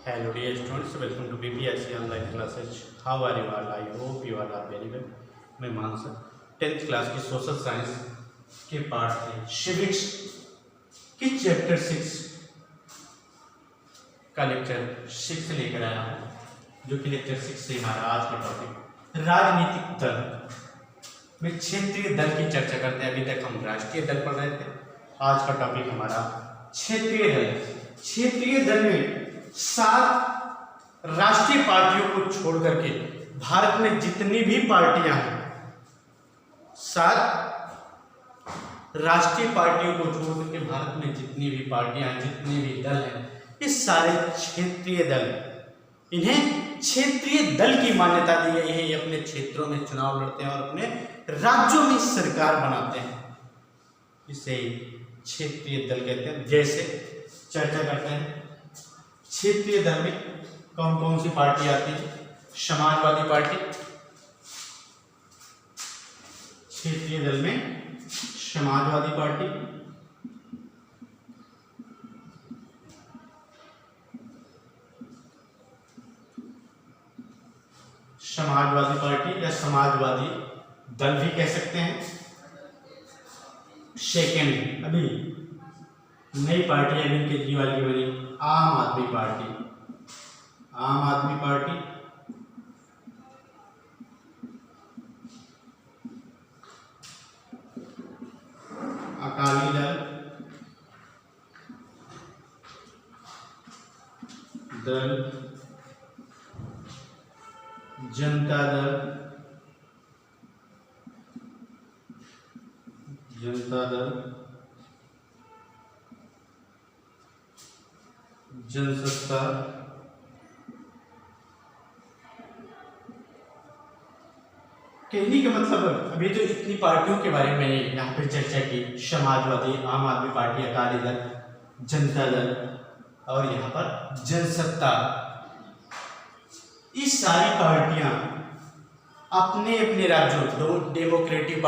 Hello dear students, welcome to BPSC online classes. How are you all? I hope you all are very well. मैं मानस 10th class की social science के part थे civics की chapter 6 का lecture 6 लेकर आया हूँ, जो कि लेक्चर 6 से हमारा आज का टॉपिक राजनीतिक दल में क्षेत्रीय दल की चर्चा करते हैं। अभी तक हम राष्ट्रीय दल पढ़ रहे थे, आज का टॉपिक हमारा क्षेत्रीय दल। क्षेत्रीय दल में 7 राष्ट्रीय पार्टियों को छोड़ करके भारत में जितनी भी पार्टियां हैं, 7 राष्ट्रीय पार्टियों को छोड़ करके भारत में जितनी भी पार्टियां हैं, जितने भी दल हैं, ये सारे क्षेत्रीय दल। इन्हें क्षेत्रीय दल की मान्यता दी गई है। ये अपने क्षेत्रों में चुनाव लड़ते हैं और अपने राज्यों में सरकार बनाते हैं। इसे क्षेत्रीय दल कहते हैं। जैसे चर्चा करते हैं क्षेत्रीय दल में कौन कौन सी पार्टी आती है। समाजवादी पार्टी, क्षेत्रीय दल में समाजवादी पार्टी, समाजवादी पार्टी या समाजवादी दल भी कह सकते हैं। सेकेंड, अभी नई पार्टी अरविंद केजरीवाल की बनी, आम आदमी पार्टी। आम आदमी पार्टी, अकाली दल, जनता दल, जनसत्ता, कहने का मतलब अभी तो इतनी पार्टियों के बारे में यहाँ पे चर्चा की। समाजवादी, आम आदमी पार्टी, अकाली दल, जनता दल और यहाँ पर जनसत्ता। ये सारी पार्टियां अपने अपने राज्यों, डेमोक्रेटिक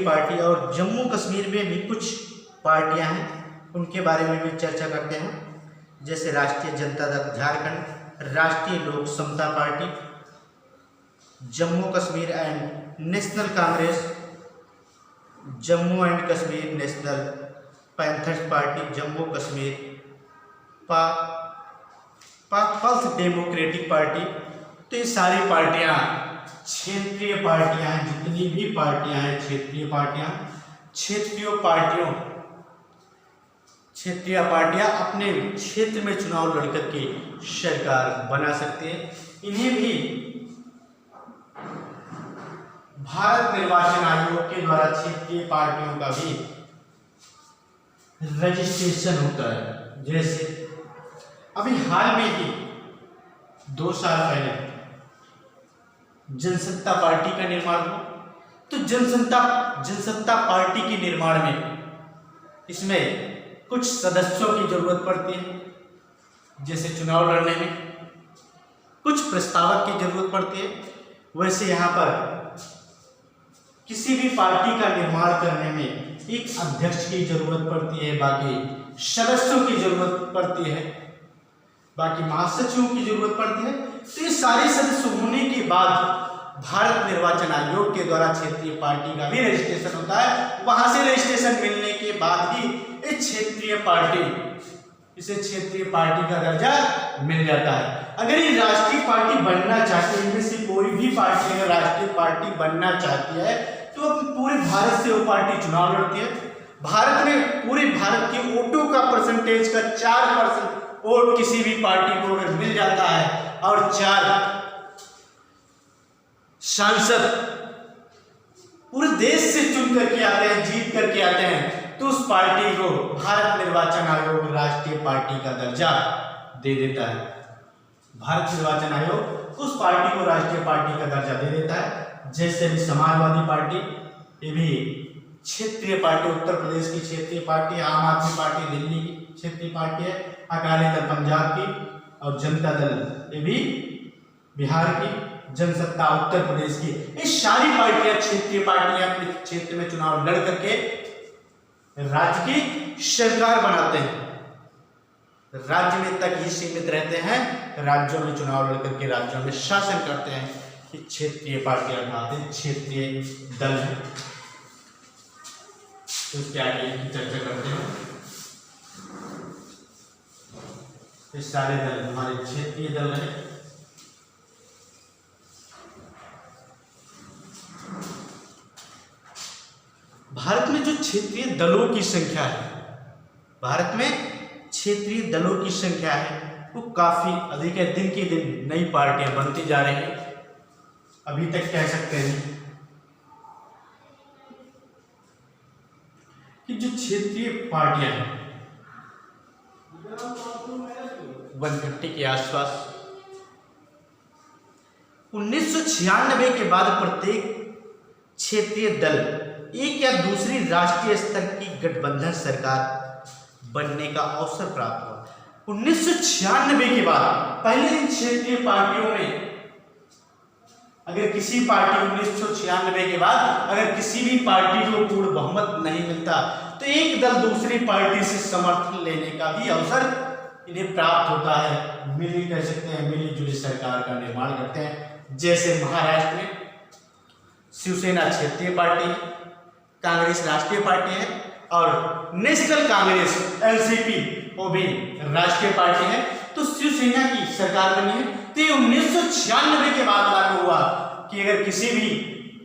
पार्टी और जम्मू कश्मीर में भी कुछ पार्टियां हैं, उनके बारे में भी चर्चा करते हैं। जैसे राष्ट्रीय Janata Dal Jharkhand, Rashtriya Lok Samta Party, Jammu Kashmir and National Congress, Jammu and Kashmir National Panthers Party, Jammu Kashmir People's Democratic Party. तो ये सारी पार्टियां क्षेत्रीय पार्टियां हैं। जितनी भी पार्टियां हैं क्षेत्रीय पार्टियां, क्षेत्रीय पार्टियां अपने क्षेत्र में चुनाव लड़कर के सरकार बना सकते हैं। इन्हें भी भारत निर्वाचन आयोग के द्वारा क्षेत्रीय पार्टियों का भी रजिस्ट्रेशन होता है। जैसे अभी हाल में ही 2 साल पहले जनसत्ता पार्टी का निर्माण हुआ। तो जनसत्ता पार्टी के निर्माण में इसमें कुछ सदस्यों की जरूरत पड़ती है। जैसे चुनाव लड़ने में कुछ प्रस्तावक की जरूरत पड़ती है, वैसे यहाँ पर किसी भी पार्टी का निर्माण करने में एक अध्यक्ष की जरूरत पड़ती है, बाकी सदस्यों की जरूरत पड़ती है, बाकी महासचिवों की जरूरत पड़ती है। तो ये सारे सदस्य होने के बाद भारत निर्वाचन आयोग के द्वारा क्षेत्रीय पार्टी का भी रजिस्ट्रेशन होता है। वहां से रजिस्ट्रेशन मिलने के बाद ही क्षेत्रीय पार्टी का दर्जा मिल जाता है। अगर ये राष्ट्रीय पार्टी बनना चाहती है, इनमें से कोई भी पार्टी अगर राष्ट्रीय पार्टी बनना चाहती है तो पूरे भारत से वो पार्टी चुनाव लड़ती है। भारत में पूरे भारत के वोटों का परसेंटेज का 4% वोट किसी भी पार्टी को अगर मिल जाता है और 4 सांसद पूरे देश से चुन करके आते हैं, जीत करके आते हैं, तो उस पार्टी को भारत निर्वाचन आयोग राष्ट्रीय पार्टी का दर्जा दे देता है। भारत निर्वाचन आयोग उस पार्टी को राष्ट्रीय पार्टी का दर्जा दे देता है। जैसे भी समाजवादी पार्टी, ये भी क्षेत्रीय पार्टी, उत्तर प्रदेश की क्षेत्रीय पार्टी, आम आदमी पार्टी दिल्ली की क्षेत्रीय पार्टी है, अकाली दल पंजाब की और जनता दल ये भी बिहार की, जनसत्ता उत्तर प्रदेश की। ये सारी पार्टियां क्षेत्रीय पार्टियां अपने क्षेत्र में चुनाव लड़ करके राज्य की सरकार बनाते हैं। राज्य में तक ही सीमित रहते हैं, राज्यों में चुनाव लड़कर के राज्यों में शासन करते हैं। कि क्षेत्रीय पार्टियां कहते हैं, क्षेत्रीय दल है। तो इसके आगे की चर्चा करते हैं। ये सारे दल हमारे क्षेत्रीय दल है। भारत में जो क्षेत्रीय दलों की संख्या है, भारत में क्षेत्रीय दलों की संख्या है वो काफी अधिक है। दिन के दिन नई पार्टियां बनती जा रही हैं। अभी तक कह सकते हैं कि जो क्षेत्रीय पार्टियां हैं 150 के आसपास, 1996 के बाद प्रत्येक क्षेत्रीय दल एक या दूसरी राष्ट्रीय स्तर की गठबंधन सरकार बनने का अवसर प्राप्त हुआ। 1996 के बाद पहले इन क्षेत्रीय पार्टियों में अगर किसी पार्टी 1996 के बाद अगर किसी भी पार्टी को पूर्ण बहुमत नहीं मिलता तो एक दल दूसरी पार्टी से समर्थन लेने का भी अवसर इन्हें प्राप्त होता है। मिली कह सकते हैं, मिली जुली सरकार का निर्माण करते हैं। जैसे महाराष्ट्र में शिवसेना क्षेत्रीय पार्टी है, कांग्रेस राष्ट्रीय पार्टी है और नेशनल कांग्रेस एनसीपी वो भी राष्ट्रीय पार्टी है। तो शिवसेना की सरकार बनी है। तो 1996 के बाद लागू हुआ कि अगर किसी भी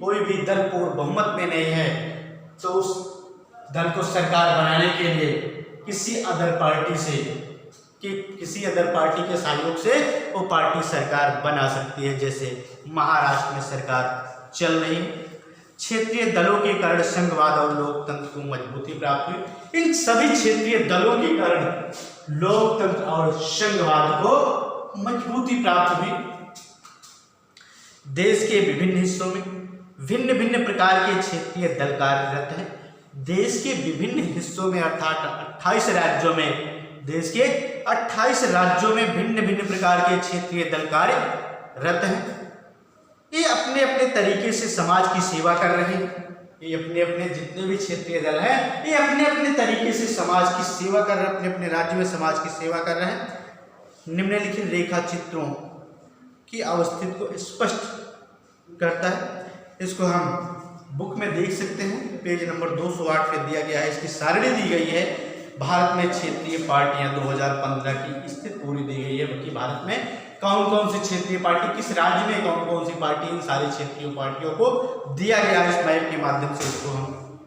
कोई भी दल पूर्ण बहुमत में नहीं है तो उस दल को सरकार बनाने के लिए किसी अदर पार्टी के सहयोग से वो पार्टी सरकार बना सकती है। जैसे महाराष्ट्र में सरकार चल रही है। क्षेत्रीय दलों के कारण संघवाद और लोकतंत्र को मजबूती प्राप्त हुई। इन सभी क्षेत्रीय दलों के कारण लोकतंत्र और संघवाद को मजबूती प्राप्त हुई। देश के विभिन्न हिस्सों में भिन्न भिन्न प्रकार के क्षेत्रीय दल कार्यरत हैं। देश के विभिन्न हिस्सों में अर्थात 28 राज्यों में, देश के 28 राज्यों में भिन्न भिन्न प्रकार के क्षेत्रीय दल कार्यरत हैं। ये अपने अपने तरीके से समाज की सेवा कर रहे हैं। ये अपने अपने जितने भी क्षेत्रीय दल हैं ये अपने अपने तरीके से समाज की सेवा कर रहे हैं, अपने अपने राज्य में समाज की सेवा कर रहे हैं। निम्नलिखित रेखा चित्रों की अवस्थित को स्पष्ट करता है। इसको हम बुक में देख सकते हैं, पेज नंबर 208 पे दिया गया है। इसकी सारणी दी गई है। भारत में क्षेत्रीय पार्टियां 2015 की स्थिति पूरी दी गई है कि भारत में कौन कौन सी क्षेत्रीय पार्टी, किस राज्य में कौन कौन सी पार्टी, इन सारी क्षेत्रीय पार्टियों को दिया गया है। इस मैप के माध्यम से इसको हम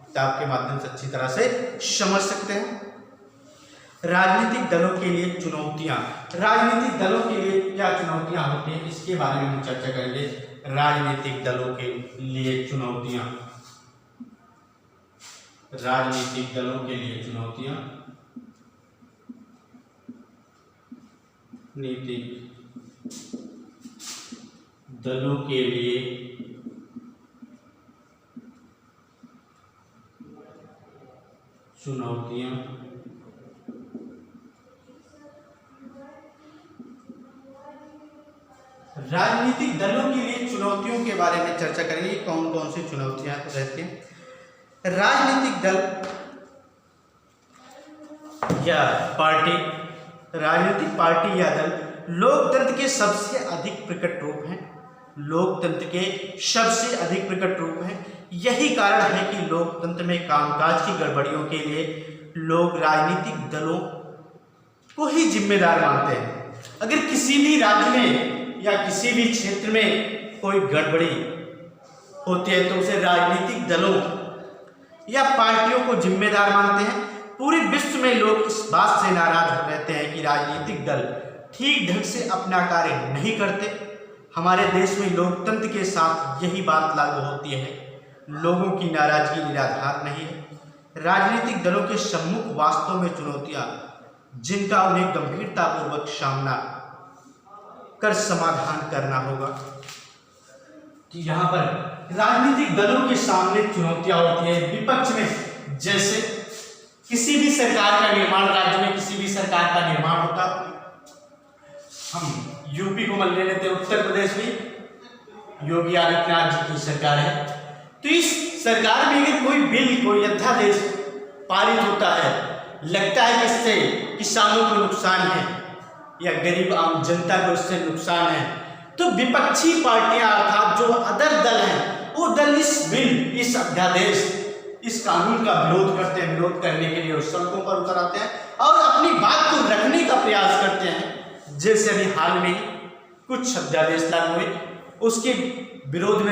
किताब के माध्यम से अच्छी तरह से समझ सकते हैं। राजनीतिक दलों के लिए चुनौतियां, राजनीतिक दलों के लिए क्या चुनौतियां होती हैं इसके बारे में हम चर्चा करेंगे। राजनीतिक दलों के लिए चुनौतियां, राजनीतिक दलों के लिए चुनौतियां, नीतिक दलों के लिए चुनौतियां, राजनीतिक दलों के लिए चुनौतियों के बारे में चर्चा करेंगे। कौन कौन सी चुनौतियां रहती हैं। राजनीतिक दल या पार्टी, राजनीतिक पार्टी या दल लोकतंत्र के सबसे अधिक प्रकट रूप हैं। लोकतंत्र के सबसे अधिक प्रकट रूप हैं। यही कारण है कि लोकतंत्र में कामकाज की गड़बड़ियों के लिए लोग राजनीतिक दलों को ही जिम्मेदार मानते हैं। अगर किसी भी राज्य में या किसी भी क्षेत्र में कोई गड़बड़ी होती है तो उसे राजनीतिक दलों या पार्टियों को जिम्मेदार मानते हैं। पूरे विश्व में लोग इस बात से नाराज रहते हैं कि राजनीतिक दल ठीक ढंग से अपना कार्य नहीं करते। हमारे देश में लोकतंत्र के साथ यही बात लागू होती है। लोगों की नाराजगी निराधार नहीं है। राजनीतिक दलों के सम्मुख वास्तव में चुनौतियां जिनका उन्हें गंभीरतापूर्वक सामना कर समाधान करना होगा। कि यहाँ पर राजनीतिक दलों के सामने चुनौतियां होती है विपक्ष में। जैसे किसी भी सरकार का निर्माण, राज्य में किसी भी सरकार का निर्माण होता, हम यूपी को मान ले लेते हैं, उत्तर प्रदेश में योगी आदित्यनाथ जी की सरकार है। तो इस सरकार में अगर कोई बिल, कोई अध्यादेश पारित होता है लगता है कि इससे किसानों को नुकसान है या गरीब आम जनता को इससे नुकसान है, तो विपक्षी पार्टियां अर्थात जो अदर दल हैं वो दल इस बिल, इस अध्यादेश, इस कानून का विरोध करते हैं। विरोध करने के लिए उस सड़कों पर उतर आते हैं और अपनी बात को रखने का प्रयास करते हैं। जैसे अभी हाल में कुछ अध्यादेश लागू हुए, उसके विरोध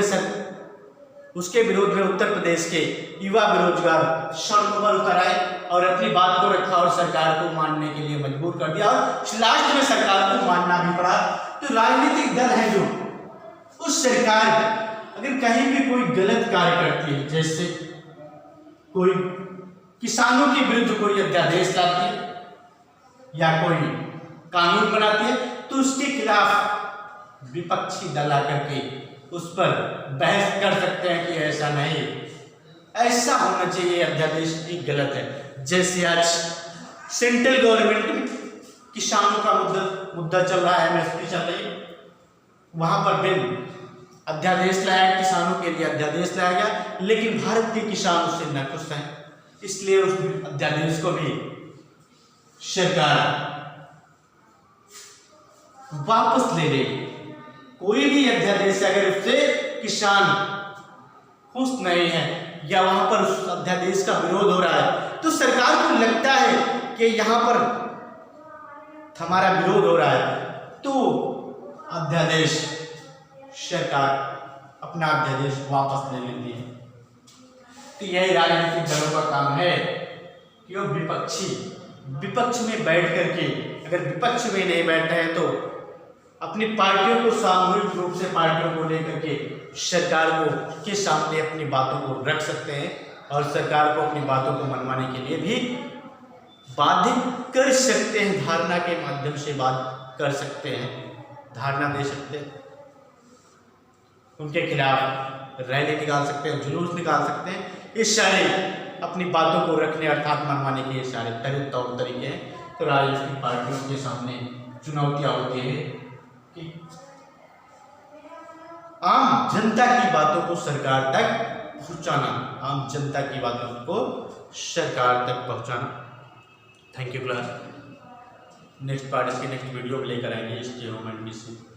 में उत्तर प्रदेश के युवा बेरोजगार सड़कों पर उतर आए और अपनी बात को रखा और सरकार को मानने के लिए मजबूर कर दिया और लास्ट में सरकार को मानना भी पड़ा। तो राजनीतिक दल है जो उस सरकार अगर कहीं भी कोई गलत कार्य करती है, जैसे कोई किसानों के विरुद्ध कोई अध्यादेश लाती है या कोई कानून बनाती है, तो उसके खिलाफ विपक्षी दल आकर के उस पर बहस कर सकते हैं कि ऐसा नहीं, ऐसा होना चाहिए, अध्यादेश ही गलत है। जैसे आज सेंट्रल गवर्नमेंट में किसानों का मुद्दा चल रहा है, एमएसपी चल रही है, वहां पर बिल अध्यादेश लाया, किसानों के लिए अध्यादेश लाया गया, लेकिन भारत के किसान उससे नाखुश हैं, इसलिए उस अध्यादेश को भी सरकार वापस ले लेगी। कोई भी अध्यादेश अगर उससे किसान खुश नहीं है या वहां पर उस अध्यादेश का विरोध हो रहा है, तो सरकार को लगता है कि यहां पर हमारा विरोध हो रहा है, तो अध्यादेश सरकार अपना अध्यादेश वापस ले लेती है। तो यही राजनीतिक दलों का काम है कि वो विपक्ष में बैठ करके, अगर विपक्ष में नहीं बैठे हैं तो अपनी पार्टियों को सामूहिक रूप से पार्टियों को लेकर के सरकार के सामने अपनी बातों को रख सकते हैं और सरकार को अपनी बातों को मनवाने के लिए भी बाध्य कर सकते हैं। धारणा के माध्यम से बात कर सकते हैं, धारणा दे सकते हैं, उनके खिलाफ रैली निकाल सकते हैं, जुलूस निकाल सकते हैं। ये सारे अपनी बातों को रखने अर्थात मनवाने के सारे तौर तरीके हैं। तो राजनीतिक पार्टियों के सामने चुनौतियां होती है कि आम जनता की बातों को सरकार तक पहुंचाना, आम जनता की बातों को सरकार तक पहुंचाना। Thank you class. Next part इसके नेक्स्ट वीडियो लेकर आएंगे। Stay home and be safe.